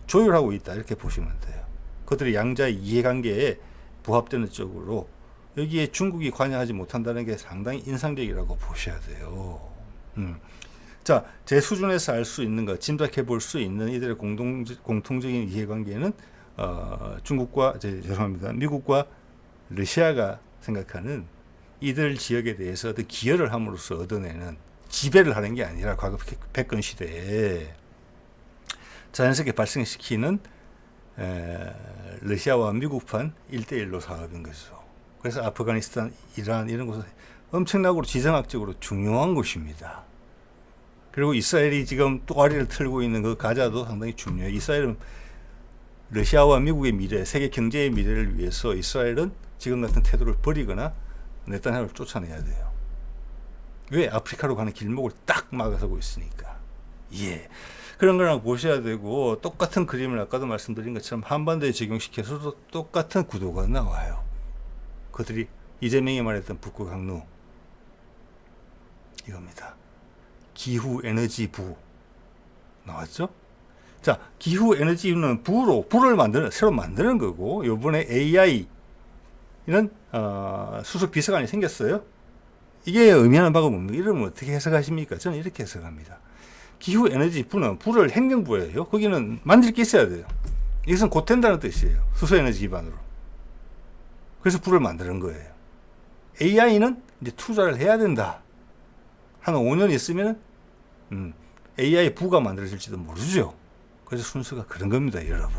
조율하고 있다. 이렇게 보시면 돼요. 그들의 양자의 이해관계에 부합되는 쪽으로 여기에 중국이 관여하지 못한다는 게 상당히 인상적이라고 보셔야 돼요. 자, 제 수준에서 알 수 있는 것, 짐작해 볼 수 있는 이들의 공통적인 이해관계는 미국과 러시아가 생각하는 이들 지역에 대해서 어떤 기여를 함으로써 얻어내는 지배를 하는 게 아니라 과거 패권 시대에 자연스럽게 발생시키는 러시아와 미국판 1대1로 사업인 거죠. 그래서 아프가니스탄, 이란 이런 곳은 엄청나고 지정학적으로 중요한 곳입니다. 그리고 이스라엘이 지금 또아리를 틀고 있는 그 가자도 상당히 중요해요. 이스라엘은 러시아와 미국의 미래, 세계 경제의 미래를 위해서 이스라엘은 지금 같은 태도를 버리거나 네타냐후를 쫓아내야 돼요. 왜? 아프리카로 가는 길목을 딱 막아서고 있으니까. 예. 그런 거랑 보셔야 되고, 똑같은 그림을 아까도 말씀드린 것처럼 한반도에 적용시켜서도 똑같은 구도가 나와요. 그들이 이재명이 말했던 북극 항로 이겁니다. 기후에너지부 나왔죠? 자, 기후에너지는 불을 새로 만드는 거고, 요번에 AI는 수석 비서관이 생겼어요. 이게 의미하는 바가 뭡니까? 이름을 어떻게 해석하십니까? 저는 이렇게 해석합니다. 기후에너지부는 불을 행정부예요. 거기는 만들 게 있어야 돼요. 이것은 곧된다는 뜻이에요. 수소에너지 기반으로. 그래서 불을 만드는 거예요. AI는 이제 투자를 해야 된다. 한 5년 있으면 AI 부가 만들어질지도 모르죠. 그래서 순서가 그런 겁니다, 여러분.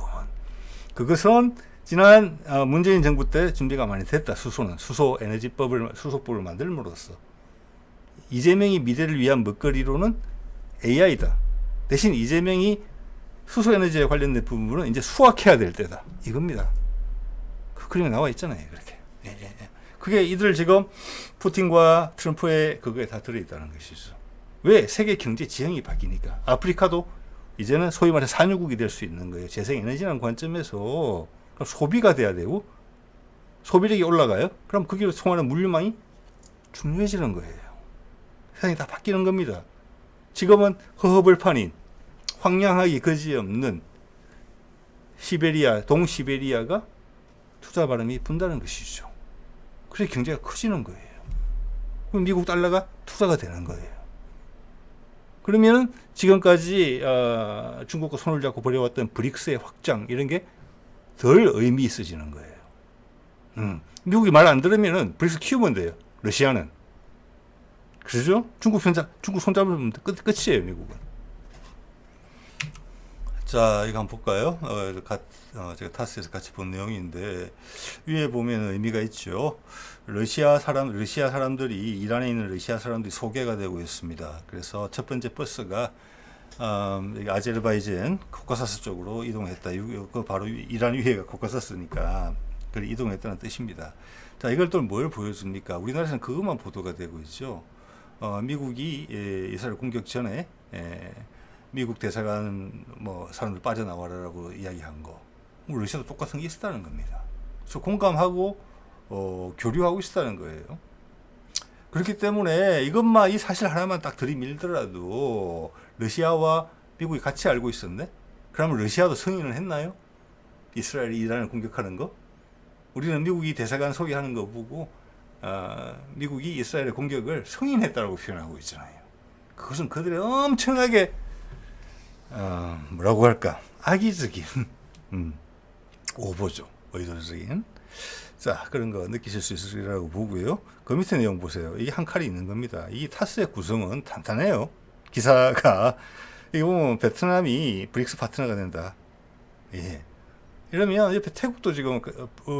그것은 지난 문재인 정부 때 준비가 많이 됐다. 수소법을 만들므로써 이재명이 미래를 위한 먹거리로는 AI다. 대신 이재명이 수소에너지에 관련된 부분은 이제 수확해야 될 때다. 이겁니다. 그 그림에 나와 있잖아요. 그렇게. 예, 예, 예. 그게 이들 지금 푸틴과 트럼프의 그거에 다 들어있다는 것이죠. 왜? 세계 경제 지형이 바뀌니까. 아프리카도 이제는 소위 말해 산유국이 될 수 있는 거예요. 재생에너지라는 관점에서 소비가 돼야 되고 소비력이 올라가요. 그럼 거기로 통하는 물류망이 중요해지는 거예요. 세상이 다 바뀌는 겁니다. 지금은 허허벌판인 황량하기 그지없는 시베리아, 동시베리아가 투자 바람이 분다는 것이죠. 그래서 경제가 커지는 거예요. 그럼 미국 달러가 투자가 되는 거예요. 그러면은 지금까지 중국과 손을 잡고 벌여왔던 브릭스의 확장 이런 게 덜 의미 있어지는 거예요. 미국이 말 안 들으면은 브릭스 키우면 돼요. 러시아는. 그죠? 중국 손잡으면 끝이에요, 미국은. 자, 이거 한번 볼까요? 제가 타스에서 같이 본 내용인데, 위에 보면 의미가 있죠. 러시아 사람들이, 이란에 있는 러시아 사람들이 소개가 되고 있습니다. 그래서 첫 번째 버스가, 아제르바이잔, 코카사스 쪽으로 이동했다. 그 바로 이란 위에가 코카사스니까, 그걸 이동했다는 뜻입니다. 자, 이걸 또 뭘 보여줍니까? 우리나라에서는 그것만 보도가 되고 있죠. 미국이 이스라엘 공격 전에, 미국 대사관 사람들 빠져나와라라고 이야기한 거. 러시아도 똑같은 게 있었다는 겁니다. 그래서 공감하고 교류하고 있었다는 거예요. 그렇기 때문에 이것만 이 사실 하나만 딱 들이밀더라도 러시아와 미국이 같이 알고 있었네. 그러면 러시아도 승인을 했나요? 이스라엘이 이란을 공격하는 거? 우리는 미국이 대사관 소개하는 거 보고 미국이 이스라엘의 공격을 승인했다고 표현하고 있잖아요. 그것은 그들의 엄청나게 뭐라고 할까? 악의적인 오보죠. 의도적인. 자, 그런 거 느끼실 수 있으리라고 보고요. 그 밑에 내용 보세요. 이게 한 칼이 있는 겁니다. 이 타스의 구성은 탄탄해요. 기사가 이거 보면 베트남이 브릭스 파트너가 된다. 예. 이러면 옆에 태국도 지금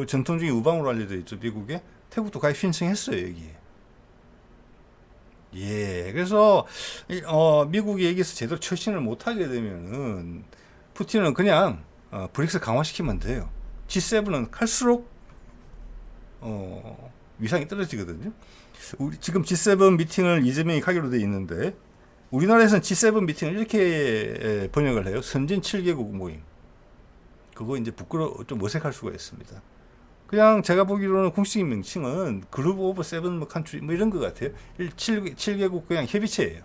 전통적인 우방으로 알려져 있죠. 미국에 태국도 가입 신청했어요. 여기에. 예, 그래서 미국이 여기서 제대로 처신을 못하게 되면은 푸틴은 그냥 브릭스 강화시키면 돼요. G7은 갈수록 위상이 떨어지거든요. 우리 지금 G7 미팅을 이재명이 가기로 돼 있는데 우리나라에서는 G7 미팅을 이렇게 번역을 해요. 선진 7개국 모임. 그거 이제 좀 어색할 수가 있습니다. 그냥 제가 보기로는 공식적인 명칭은 그룹 오브 세븐 컨트리 이런 것 같아요. 7개국 그냥 협의체예요.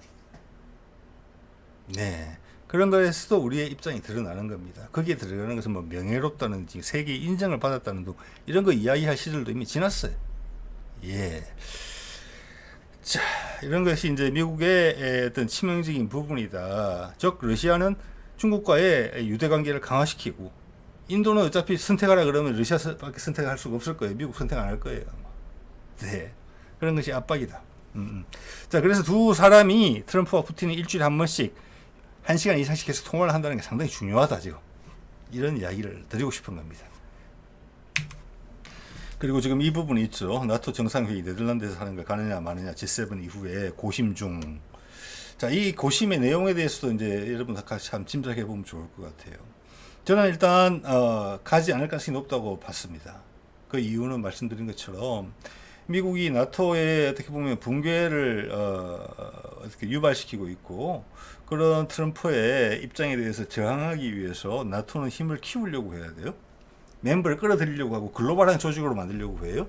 네. 그런 거에서도 우리의 입장이 드러나는 겁니다. 거기에 들어가는 것은 명예롭다는 세계 인정을 받았다는 등 이런 거 이야기할 시절도 이미 지났어요. 예. 자, 이런 것이 이제 미국의 어떤 치명적인 부분이다. 즉 러시아는 중국과의 유대 관계를 강화시키고 인도는 어차피 선택하라 그러면 러시아밖에 선택할 수가 없을 거예요. 미국 선택 안 할 거예요. 네. 그런 것이 압박이다. 자, 그래서 두 사람이 트럼프와 푸틴이 일주일에 한 번씩 1시간 이상씩 계속 통화를 한다는 게 상당히 중요하다, 지금. 이런 이야기를 드리고 싶은 겁니다. 그리고 지금 이 부분이 있죠. 나토 정상회의 네덜란드에서 하는 거 가느냐 마느냐 G7 이후에 고심 중. 자, 이 고심의 내용에 대해서도 이제 여러분 다 같이 참 짐작해 보면 좋을 것 같아요. 저는 일단 가지 않을 가능성이 높다고 봤습니다. 그 이유는 말씀드린 것처럼 미국이 나토에 어떻게 보면 붕괴를 어떻게 유발시키고 있고 그런 트럼프의 입장에 대해서 저항하기 위해서 나토는 힘을 키우려고 해야 돼요. 멤버를 끌어들이려고 하고 글로벌한 조직으로 만들려고 해요.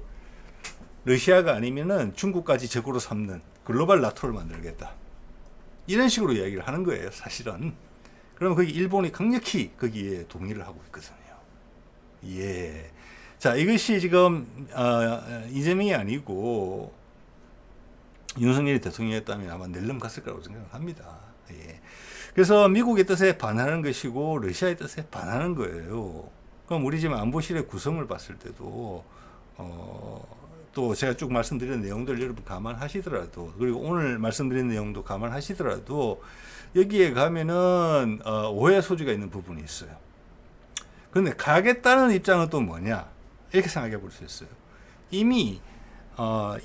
러시아가 아니면은 중국까지 적으로 삼는 글로벌 나토를 만들겠다. 이런 식으로 이야기를 하는 거예요, 사실은. 그러면 거기 일본이 강력히 거기에 동의를 하고 있거든요. 예. 자, 이것이 지금 이재명이 아니고 윤석열이 대통령이었다면 아마 낼름 갔을 거라고 생각을 합니다. 예. 그래서 미국의 뜻에 반하는 것이고 러시아의 뜻에 반하는 거예요. 그럼 우리 지금 안보실의 구성을 봤을 때도 또 제가 쭉 말씀드린 내용들 여러분 감안하시더라도 그리고 오늘 말씀드린 내용도 감안하시더라도 여기에 가면은 오해 소지가 있는 부분이 있어요. 그런데 가겠다는 입장은 또 뭐냐 이렇게 생각해 볼 수 있어요. 이미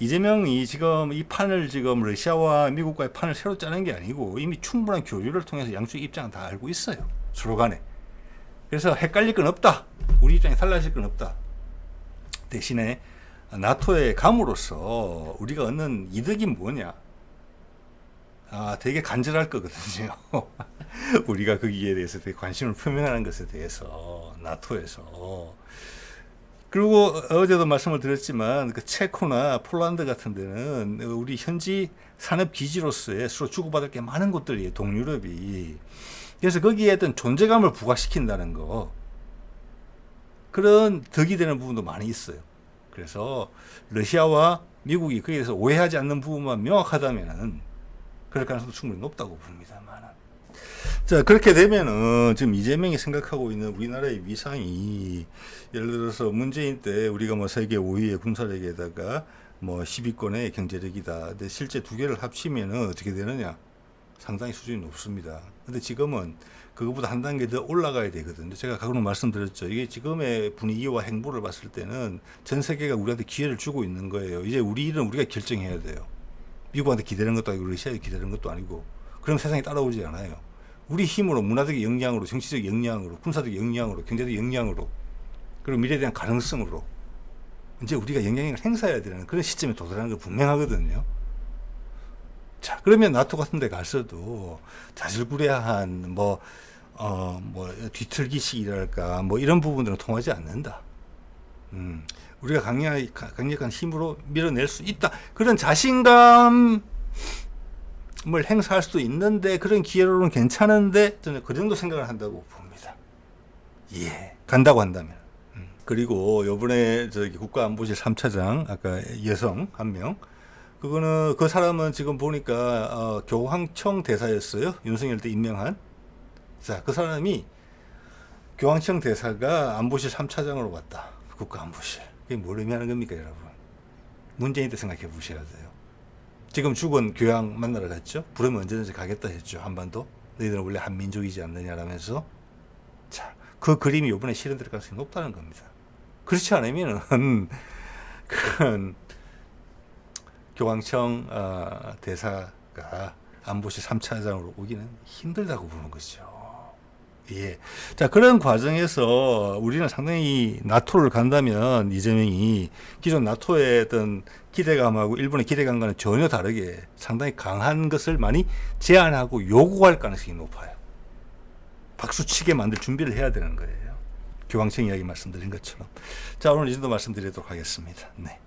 이재명이 지금 이 판을 지금 러시아와 미국과의 판을 새로 짜는 게 아니고 이미 충분한 교류를 통해서 양쪽 입장은 다 알고 있어요. 서로 간에. 그래서 헷갈릴 건 없다. 우리 입장이 달라질 건 없다. 대신에 나토에 감으로써 우리가 얻는 이득이 뭐냐? 되게 간절할 거거든요. 우리가 거기에 대해서 되게 관심을 표명하는 것에 대해서 나토에서. 그리고 어제도 말씀을 드렸지만 그 체코나 폴란드 같은 데는 우리 현지 산업 기지로서의 서로 주고받을 게 많은 곳들이에요. 동유럽이. 그래서 거기에 어떤 존재감을 부각시킨다는 거, 그런 덕이 되는 부분도 많이 있어요. 그래서 러시아와 미국이 거기에 대해서 오해하지 않는 부분만 명확하다면 그럴 가능성도 충분히 높다고 봅니다만. 자, 그렇게 되면은 지금 이재명이 생각하고 있는 우리나라의 위상이, 예를 들어서 문재인 때 우리가 뭐 세계 5위의 군사력에다가 뭐 10위권의 경제력이다. 근데 실제 두 개를 합치면은 어떻게 되느냐? 상당히 수준이 높습니다. 근데 지금은 그거보다 한 단계 더 올라가야 되거든요. 제가 가끔 말씀드렸죠. 이게 지금의 분위기와 행보를 봤을 때는 전 세계가 우리한테 기회를 주고 있는 거예요. 이제 우리 일은 우리가 결정해야 돼요. 미국한테 기대는 것도 아니고 러시아에 기대는 것도 아니고. 그럼 세상이 따라오지 않아요. 우리 힘으로, 문화적 역량으로, 정치적 역량으로, 군사적 역량으로, 경제적 역량으로, 그리고 미래에 대한 가능성으로 이제 우리가 영향력을 행사해야 되는 그런 시점에 도달하는 게 분명하거든요. 자, 그러면 나토 같은 데 가서도 자질구레한 뒤틀기식이랄까 뭐 이런 부분들은 통하지 않는다. 우리가 강력한 힘으로 밀어낼 수 있다. 그런 자신감을 행사할 수도 있는데, 그런 기회로는 괜찮은데 저는 그 정도 생각을 한다고 봅니다. 예, 간다고 한다면. 그리고 요번에 저기 국가안보실 3차장 아까 여성 한 명, 그거는 그 사람은 지금 보니까 교황청 대사였어요. 윤석열 때 임명한. 자, 그 사람이 교황청 대사가 안보실 3차장으로 왔다. 국가안보실. 그게 뭘 의미하는 겁니까, 여러분? 문재인 때 생각해 보셔야 돼요. 지금 죽은 교황 만나러 갔죠. 부르면 언제든지 가겠다 했죠. 한반도. 너희들은 원래 한민족이지 않느냐라면서. 자, 그 그림이 이번에 실현될 가능성이 높다는 겁니다. 그렇지 않으면은 그 교황청 대사가 안보실 3차장으로 오기는 힘들다고 보는 거죠. 예. 자, 그런 과정에서 우리는 상당히 나토를 간다면 이재명이 기존 나토의 어떤 기대감하고 일본의 기대감과는 전혀 다르게 상당히 강한 것을 많이 제안하고 요구할 가능성이 높아요. 박수치게 만들 준비를 해야 되는 거예요. 교황청 이야기 말씀드린 것처럼. 자, 오늘 이 정도 말씀드리도록 하겠습니다. 네.